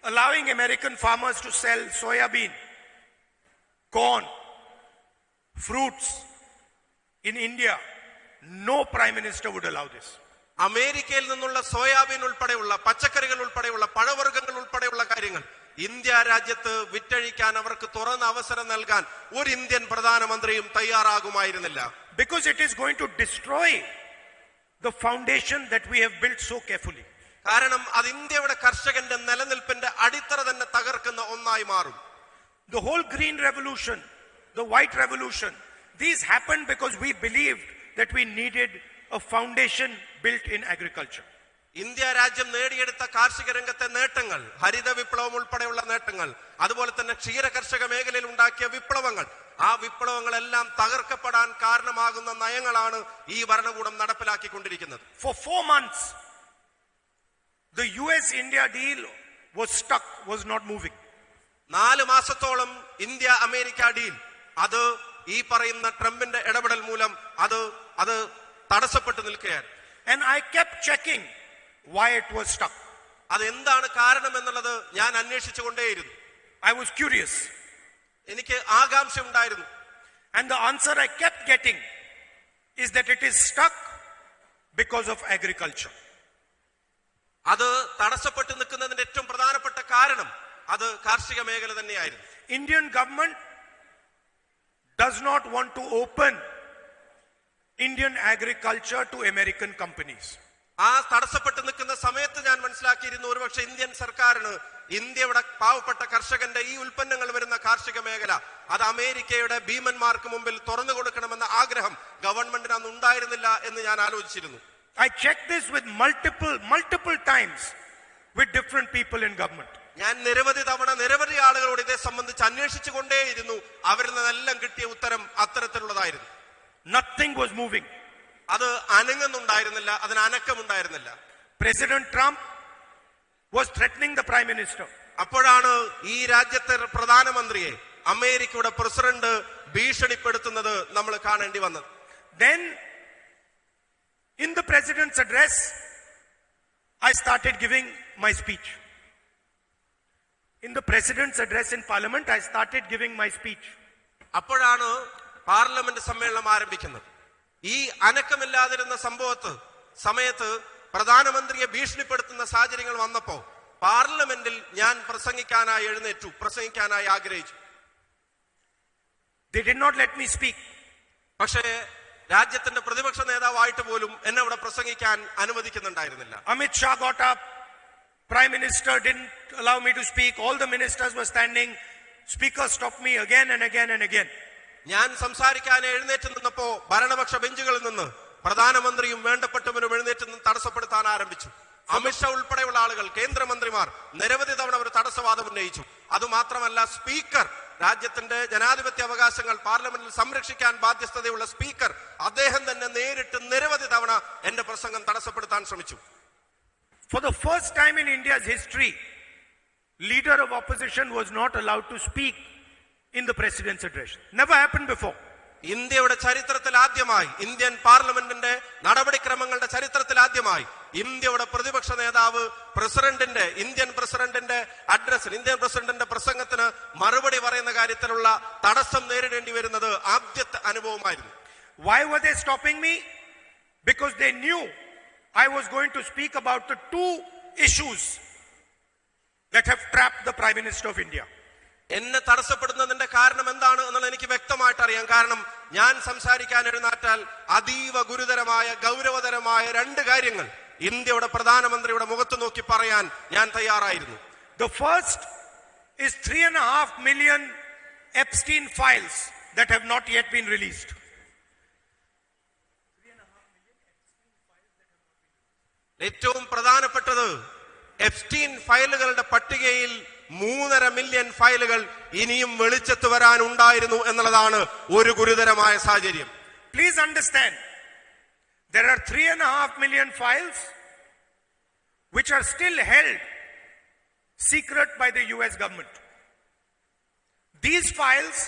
allowing American farmers to sell soya bean, corn, fruits in India, no prime minister would allow this. അമേരിക്കയിൽ നിന്നുള്ള soybean ഉൾപ്പെടെയുള്ള പച്ചക്കറികൾ ഉൾപ്പെടെയുള്ള പഴവർഗ്ഗങ്ങൾ ഉൾപ്പെടെയുള്ള കാര്യങ്ങൾ ഇന്ത്യ രാജ്യത്ത് വിറ്റഴിക്കാൻ അവർക്ക് തുറന്ന അവസരം നൽകാൻ ഒരു ഇന്ത്യൻ പ്രധാനമന്ത്രിയും തയ്യാറാകുമായിരുന്നില്ല. Because it is going to destroy the foundation that we have built so carefully. കാരണം അത് ഇന്ത്യയുടെ കർഷകന്റെ നിലനിൽപ്പിന്റെ അടിത്തറ തന്നെ തകർക്കുന്ന ഒന്നായി മാറും. The whole green revolution, the white revolution, these happened because we believed that we needed a foundation built in agriculture. India രാജ്യം നേടിയെടുത്ത കാർഷിക രംഗത്തെ നേട്ടങ്ങൾ, ഹരിത വിപ്ലവം ഉൾപ്പെടെയുള്ള നേട്ടങ്ങൾ, അതുപോലെ തന്നെ ക്ഷീര കർഷക മേഖലയിൽ ഉണ്ടാക്കിയ വിപ്ലവങ്ങൾ, ആ വിപ്ലവങ്ങളെല്ലാം തകർക്കപ്പെടാൻ കാരണമാകുന്ന നയങ്ങളാണ് ഈ ഭരണകൂടം നടപ്പിലാക്കിക്കൊണ്ടിരിക്കുന്നത്. For 4 months, the US-India deal was stuck, was not moving. 4 മാസത്തോളം ഇന്ത്യ അമേരിക്ക ഡീൽ അത് ഈ പറയുന്ന ട്രംപിന്റെ ഇടപെടൽ മൂലം അത് തടസ്സപ്പെട്ടു നിൽക്കുകയാണ്. And I kept checking why it was stuck. അതെന്താണ് കാരണം എന്നുള്ളത് ഞാൻ അന്വേഷിച്ചുകൊണ്ടേയിരുന്നു. I was curious. എനിക്ക് ആകാംക്ഷ ഉണ്ടായിരുന്നു. And the answer I kept getting is that it is stuck because of agriculture. അത് തടസ്സപ്പെട്ടു നിൽക്കുന്നതിന്റെ ഏറ്റവും പ്രധാനപ്പെട്ട കാരണം അത് കാർഷിക മേഖല തന്നെയായിരുന്നു. Indian government does not want to open Indian agriculture to American companies. ആ തടസ്സപ്പെട്ടു നിൽക്കുന്ന സമയത്ത് ഞാൻ മനസ്സിലാക്കിയിരുന്നു ഒരുപക്ഷെ ഇന്ത്യൻ സർക്കാരിന് ഇന്ത്യയുടെ പാവപ്പെട്ട കർഷകന്റെ ഈ ഉൽപ്പന്നങ്ങൾ വരുന്ന കാർഷിക മേഖല അത് അമേരിക്കയുടെ ഭീമന്മാർക്ക് മുമ്പിൽ തുറന്നു കൊടുക്കണമെന്ന ആഗ്രഹം ഗവൺമെന്റിന് അന്ന് ഉണ്ടായിരുന്നില്ല എന്ന് ഞാൻ ആലോചിച്ചിരുന്നു. I checked this with multiple times with different people in government. ഞാൻ നിരവധി തവണ നിരവധി ആളുകളോട് ഇതേ സംബന്ധിച്ച് അന്വേഷിച്ചു കൊണ്ടേയിരുന്നു. അവരിൽ നിന്നെല്ലാം കിട്ടിയ ഉത്തരം അത്തരത്തിലുള്ളതായിരുന്നു. Nothing was moving. അത് അനങ്ങുന്നുണ്ടായിരുന്നില്ല, അതിന് അനക്കമുണ്ടായിരുന്നില്ല. President Trump was threatening the Prime Minister. അപ്പോഴാണ് ഈ രാജ്യത്തെ പ്രധാനമന്ത്രിയെ അമേരിക്കയുടെ പ്രസിഡന്റ് ഭീഷണിപ്പെടുത്തുന്നത് നമ്മൾ കാണേണ്ടി വന്നത്. Then in the president's address I started giving my speech. In the president's address in parliament I started giving my speech. അപ്പോഴാണ് പാർലമെന്റ് സമ്മേളനം ആരംഭിക്കുന്നത്. ഈ അനക്കമില്ലാതിരുന്ന സമയത്ത് പ്രധാനമന്ത്രിയെ ഭീഷണിപ്പെടുത്തുന്ന സാഹചര്യങ്ങൾ വന്നപ്പോ പാർലമെന്റിൽ ഞാൻ പ്രസംഗിക്കാനായി ആഗ്രഹിച്ചു. They did not let me speak. പക്ഷേ രാജ്യത്തിന്റെ പ്രതിപക്ഷ നേതാവായിട്ട് പോലും എന്നെ അവിടെ പ്രസംഗിക്കാൻ അനുവദിക്കുന്നുണ്ടായിരുന്നില്ല. Amit Shah got up. Prime Minister didn't allow me to speak. All the ministers were standing. Speaker stopped me again and again and again. ഞാൻ സംസാരിക്കാൻ എഴുന്നേറ്റ് നിന്നപ്പോ ഭരണപക്ഷ ബെഞ്ചുകളിൽ നിന്ന് പ്രധാനമന്ത്രിയും വേണ്ടപ്പെട്ടവരും എഴുന്നേറ്റ് നിന്ന് തടസ്സപ്പെടുത്താൻ ആരംഭിച്ചു. അമിത്ഷാ ഉൾപ്പെടെയുള്ള ആളുകൾ, കേന്ദ്രമന്ത്രിമാർ നിരവധി തവണ ഒരു തടസ്സവാദം ഉന്നയിച്ചു. അതുമാത്രമല്ല, സ്പീക്കർ, രാജ്യത്തിന്റെ ജനാധിപത്യ അവകാശങ്ങൾ പാർലമെന്റിൽ സംരക്ഷിക്കാൻ ബാധ്യസ്ഥതയുള്ള സ്പീക്കർ, അദ്ദേഹം തന്നെ നേരിട്ട് നിരവധി തവണ എന്റെ പ്രസംഗം തടസ്സപ്പെടുത്താൻ ശ്രമിച്ചു. For the first time in India's history, leader of opposition was not allowed to speak in the president's address. Never happened before. ഇന്ത്യയുടെ ചരിത്രത്തിൽ ആദ്യമായി, ഇന്ത്യൻ പാർലമെന്റിന്റെ നടപടിക്രമങ്ങളുടെ ചരിത്രത്തിൽ ആദ്യമായി ഇന്ത്യയുടെ പ്രതിപക്ഷ നേതാവ് ഇന്ത്യൻ പ്രസിഡന്റിന്റെ പ്രസംഗത്തിന് മറുപടി പറയുന്ന കാര്യത്തിലുള്ള തടസ്സം നേരിടേണ്ടി വരുന്നത് ആദ്യത്തെ അനുഭവമായിരുന്നു. Why were they stopping me? Because they knew I was going to speak about the 2 issues that have trapped the Prime Minister of India. എന്നെ തടസ്സപ്പെടുന്നതിന്റെ കാരണം എന്താണ് എന്നുള്ളത് എനിക്ക് വ്യക്തമായിട്ട് അറിയാം. കാരണം ഞാൻ സംസാരിക്കാൻ എഴുന്നേറ്റാൽ അതീവ ഗുരുതരമായ ഗൗരവതരമായ 2 കാര്യങ്ങൾ ഇന്ത്യയുടെ പ്രധാനമന്ത്രിയുടെ മുഖത്ത് നോക്കി പറയാൻ ഞാൻ തയ്യാറായിരുന്നു. The first is 3.5 million Epstein files that have not yet been released. ഏറ്റവും പ്രധാനപ്പെട്ടത് എപ്സ്റ്റീൻ ഫയലുകളുടെ പട്ടികയിൽ 3.5 മില്യൺ ഫയലുകൾ ഇനിയും വെളിച്ചത്ത് വരാനുണ്ടായിരുന്നു എന്നുള്ളതാണ് ഒരു ഗുരുതരമായ സാഹചര്യം. Please understand, there are 3.5 million files which are still held secret by the US government. These files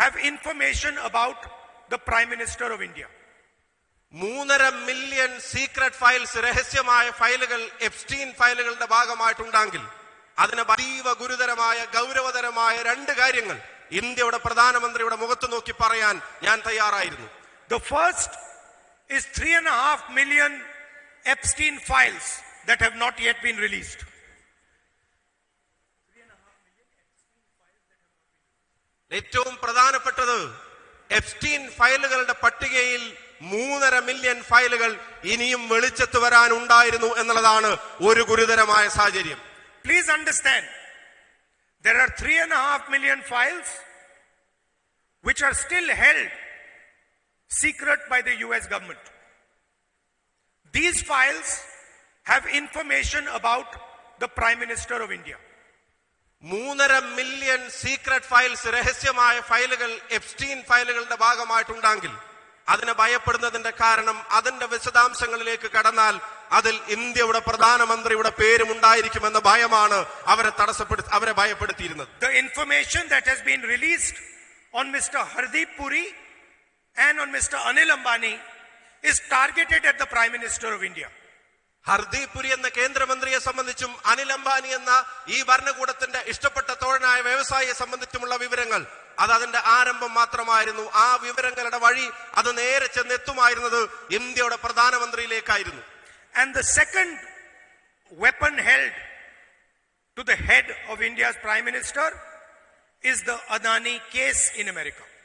have information about the Prime Minister of India. 3.5 million secret files, രഹസ്യമായ ഫയലുകൾ എപ്സ്റ്റീൻ ഫയലുകളുടെ ഭാഗമായിട്ടുണ്ടെങ്കിൽ അതിന് അതീവ ഗുരുതരമായ ഗൗരവതരമായ രണ്ട് കാര്യങ്ങൾ ഇന്ത്യയുടെ പ്രധാനമന്ത്രിയുടെ മുഖത്ത് നോക്കി പറയാൻ ഞാൻ തയ്യാറായിരുന്നു. The first is 3.5 million Epstein files that have not yet been released. ഏറ്റവും പ്രധാനപ്പെട്ടത് എപ്സ്റ്റീൻ ഫയലുകളുടെ പട്ടികയിൽ 3.5 മില്യൺ ഫയലുകൾ ഇനിയും വെളിച്ചത്ത് വരാനുണ്ടായിരുന്നു എന്നുള്ളതാണ് ഒരു ഗുരുതരമായ സാഹചര്യം. Please understand, there are 3.5 million files which are still held secret by the US government. These files have information about the Prime Minister of India. 3.5 million secret files, രഹസ്യമായ ഫയലുകൾ എപ്സ്റ്റീൻ ഫയലുകളുടെ ഭാഗമായിട്ടുണ്ടെങ്കിൽ അതിനെ ഭയപ്പെടുന്നതിന്റെ കാരണം അതിന്റെ വിശദാംശങ്ങളിലേക്ക് കടന്നാൽ അതിൽ ഇന്ത്യയുടെ പ്രധാനമന്ത്രിയുടെ പേരും ഉണ്ടായിരിക്കുമെന്ന ഭയമാണ് അവരെ ഭയപ്പെടുത്തിയിരുന്നത്. The information that has been released on Mr. Hardeep Puri and on Mr. Anil Ambani is targeted at the Prime Minister of India. Hardeep Puri എന്ന കേന്ദ്രമന്ത്രിയെ സംബന്ധിച്ചും അനിൽ അംബാനി എന്ന ഈ ഭരണകൂടത്തിന്റെ ഇഷ്ടപ്പെട്ട തോഴനായ വ്യവസായിയെ സംബന്ധിച്ചുമുള്ള വിവരങ്ങൾ അത് അതിന്റെ ആരംഭം മാത്രമായിരുന്നു. ആ വിവരങ്ങളുടെ വഴി അത് നേരെ ചെന്നെത്തുമായിരുന്നത് ഇന്ത്യയുടെ പ്രധാനമന്ത്രിയിലേക്കായിരുന്നു. And the second weapon held to the head of India's Prime Minister is the Adani case in America.